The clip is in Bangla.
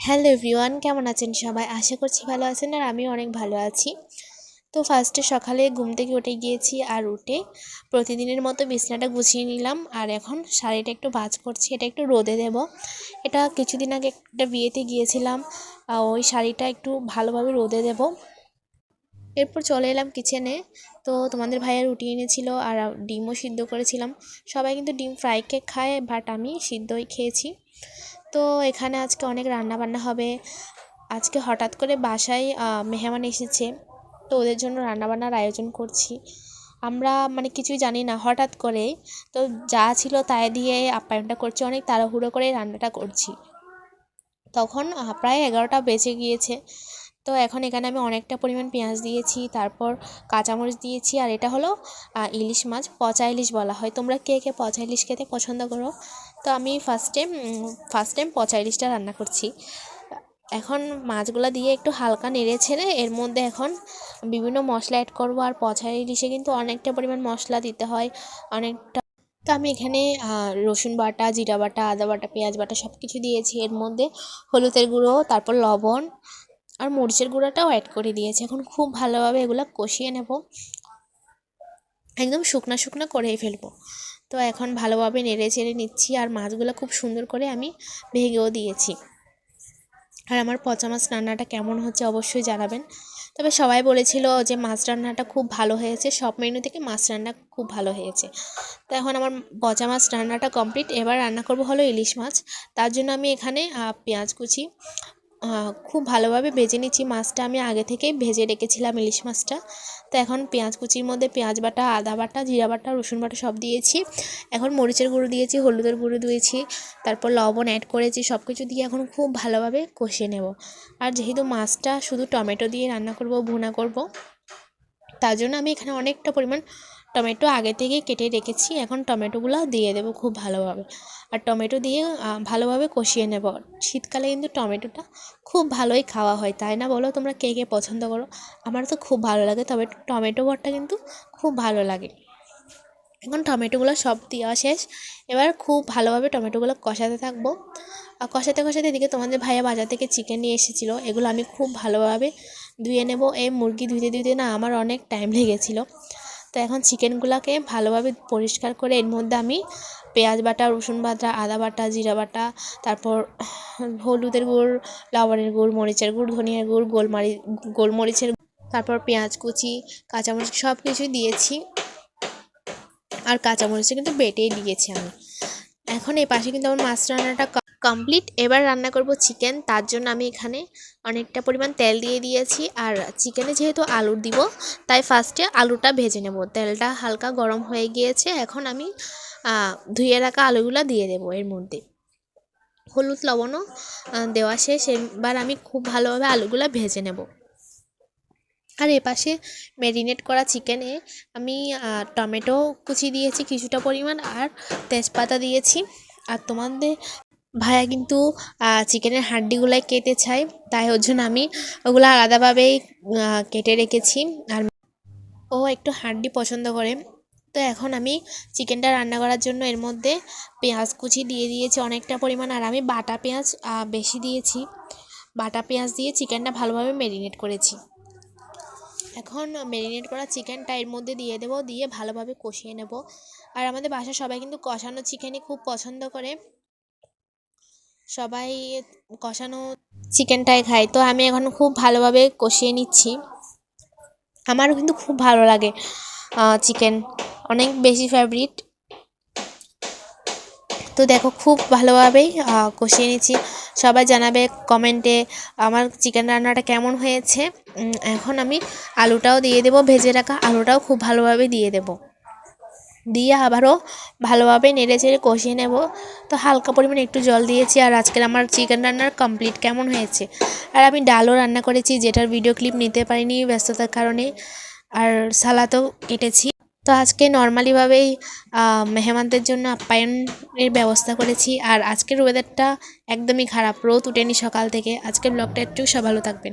হ্যালো এভরিওয়ান, কেমন আছেন সবাই? আশা করছি ভালো আছেন আর আমিও অনেক ভালো আছি। তো ফার্স্টে সকালে ঘুম থেকে উঠে গিয়েছি আর উঠে প্রতিদিনের মতো বিছানাটা গুছিয়ে নিলাম। আর এখন শাড়িটা একটু ভাঁজ করছি, এটা একটু রোদে দেব। এটা কিছুদিন আগে একটা বিয়েতে গিয়েছিলাম, ওই শাড়িটা একটু ভালোভাবে রোদে দেব। এরপর চলে এলাম কিচেনে। তো তোমাদের ভাইয়া রুটি এনেছিল আর ডিমও সিদ্ধ করেছিলাম। সবাই কিন্তু ডিম ফ্রাই কেক খায়, বাট আমি সিদ্ধই খেয়েছি। তো এখানে আজকে অনেক রান্না বান্না হবে। আজকে হঠাৎ করে বাসায় মেহমান এসেছে, তো ওদের জন্য রান্নাবান্নার আয়োজন করছি। আমরা মানে কিছুই জানি না, হঠাৎ করে তো যা ছিল তাই দিয়ে আপ্যায়নটা করছি, অনেক তাড়াহুড়ো করে রান্নাটা করছি। তখন প্রায় 11টা বেজে গিয়েছে। তো এখন এখানে আমি অনেকটা পরিমাণ পেঁয়াজ দিয়েছি, তারপর কাঁচামরিচ দিয়েছি। আর এটা হলো ইলিশ মাছ, পচা ইলিশ বলা হয়। তোমরা কে কে পচা ইলিশ খেতে পছন্দ করো? তো আমি ফার্স্ট টাইম পচা ইলিশটা রান্না করছি। এখন মাছগুলো দিয়ে একটু হালকা নেড়ে ছেড়ে এর মধ্যে এখন বিভিন্ন মশলা অ্যাড করব। আর পচা ইলিশে কিন্তু অনেকটা পরিমাণ মশলা দিতে হয়, অনেকটা। তো আমি এখানে রসুন বাটা, জিরা বাটা, আদা বাটা, পেঁয়াজ বাটা সব কিছু দিয়েছি। এর মধ্যে হলুদের গুঁড়ো, তারপর লবণ আর মরিচের গুঁড়োটাও অ্যাড করে দিয়েছি। এখন খুব ভালোভাবে এগুলো কষিয়ে নেব, একদম শুকনো শুকনো করেই ফেলবো। তো এখন ভালোভাবে নেড়ে চেড়ে নিচ্ছি আর মাছগুলো খুব সুন্দর করে আমি ভেঙেও দিয়েছি। আর আমার পচা মাছ রান্নাটা কেমন হচ্ছে অবশ্যই জানাবেন। তবে সবাই বলেছিল যে মাছ রান্নাটা খুব ভালো হয়েছে, সব মেনু থেকে মাছ রান্না খুব ভালো হয়েছে। তো এখন আমার পচা মাছ রান্নাটা কমপ্লিট। এবার রান্না করব হলো ইলিশ মাছ। তার জন্য আমি এখানে পেঁয়াজ কুচি খুব ভালোভাবে ভেজে নিচ্ছি। মাছটা আমি আগে থেকেই ভেজে রেখেছিলাম, ইলিশ মাছটা। তো এখন পেঁয়াজ কুচির মধ্যে পেঁয়াজ বাটা, আদা বাটা, জিরা বাটা, রসুন বাটা সব দিয়েছি। এখন মরিচের গুঁড়ো দিয়েছি, হলুদের গুঁড়ো দিয়েছি, তারপর লবণ অ্যাড করেছি। সব কিছু দিয়ে এখন খুব ভালোভাবে কষিয়ে নেব। আর যেহেতু মাছটা শুধু টমেটো দিয়ে রান্না করব, ভুনা করব, তার জন্য আমি এখানে অনেকটা পরিমাণ টমেটো আগে থেকেই কেটে রেখেছি। এখন টমেটোগুলো দিয়ে দেবো খুব ভালোভাবে। আর টমেটো দিয়ে ভালোভাবে কষিয়ে নেব। শীতকালে কিন্তু টমেটোটা খুব ভালোই খাওয়া হয়, তাই না বলো? তোমরা কে কে পছন্দ করো? আমার তো খুব ভালো লাগে, তবে টমেটো ভর্তা কিন্তু খুব ভালো লাগে। এখন টমেটোগুলো সব দেওয়া শেষ। এবার খুব ভালোভাবে টমেটোগুলো কষাতে থাকবো। আর কষাতে কষাতে এদিকে তোমাদের ভাইয়া বাজার থেকে চিকেন নিয়ে এসেছিলো, এগুলো আমি খুব ভালোভাবে ধুয়ে নেব। এই মুরগি ধুতে ধুতে না আমার অনেক টাইম লেগেছিলো। তো এখন চিকেনগুলোকে ভালোভাবে পরিষ্কার করে এর মধ্যে আমি পেঁয়াজ বাটা, রসুন বাটা, আদা বাটা, জিরা বাটা, তারপর হলুদের গুঁড়, লবণের গুঁড়, মরিচের গুঁড়, ধনিয়ার গুঁড়, গোলমরিচের, তারপর পেঁয়াজ কুচি, কাঁচামরিচ সব কিছুই দিয়েছি। আর কাঁচামরিচটা কিন্তু বেটেই দিয়েছি আমি। এখন এই পাশে কিন্তু আমার মাছ রান্নাটা কমপ্লিট। এবার রান্না করব চিকেন। তার জন্য আমি এখানে অনেকটা পরিমাণ তেল দিয়ে দিয়েছি। আর চিকেনে যেহেতু আলু দিব, তাই ফার্স্টে আলুটা ভেজে নেব। তেলটা হালকা গরম হয়ে গিয়েছে, এখন আমি ধুয়ে রাখা আলুগুলো দিয়ে দেবো এর মধ্যে। হলুদ লবণও দেওয়া শেষ। এবার আমি খুব ভালোভাবে আলুগুলো ভেজে নেব। আর এপাশে ম্যারিনেট করা চিকেনে আমি টমেটো কুচি দিয়েছি কিছুটা পরিমাণ, আর তেজপাতা দিয়েছি। আর তোমাদের ভাইয়া কিন্তু চিকেনের হাড্ডিগুলাই কেটে চায়, তাই ওর জন্য আমি ওগুলো আলাদাভাবেই কেটে রেখেছি। আর ও একটু হাড্ডি পছন্দ করে। তো এখন আমি চিকেনটা রান্না করার জন্য এর মধ্যে পেঁয়াজ কুচি দিয়ে দিয়েছি অনেকটা পরিমাণ। আর আমি বাটা পেঁয়াজ বেশি দিয়েছি। বাটা পেঁয়াজ দিয়ে চিকেনটা ভালোভাবে ম্যারিনেট করেছি। এখন ম্যারিনেট করা চিকেনটা এর মধ্যে দিয়ে দেবো, দিয়ে ভালোভাবে কষিয়ে নেব। আর আমাদের বাসার সবাই কিন্তু কষানো চিকেনই খুব পছন্দ করে, সবাই কষানো চিকেনটাই খায়। তো আমি এখন খুব ভালোভাবে কষিয়ে নিচ্ছি। আমারও কিন্তু খুব ভালো লাগে চিকেন, অনেক বেশি ফেভারিট। তো দেখো খুব ভালোভাবেই কষিয়ে নিচ্ছি। সবাই জানাবে কমেন্টে আমার চিকেন রান্নাটা কেমন হয়েছে। এখন আমি আলুটাও দিয়ে দেবো, ভেজে রাখা আলুটাও খুব ভালোভাবে দিয়ে দেবো, দিয়ে আবারও ভালোভাবে নেড়ে চেড়ে কষিয়ে নেব। তো হালকা পরিমাণে একটু জল দিয়েছি। আর আজকের আমার চিকেন রান্নার কমপ্লিট কেমন হয়েছে। আর আমি ডালও রান্না করেছি, যেটার ভিডিও ক্লিপ নিতে পারিনি ব্যস্ততার কারণে। আর সালাদও কেটেছি। তো আজকে নর্মালিভাবেই মেহমানদের জন্য আপ্যায়নের ব্যবস্থা করেছি। আর আজকের ওয়েদারটা একদমই খারাপ, রোদ উঠেনি সকাল থেকে। আজকের ব্লগটা একটু সব ভালো থাকবেন।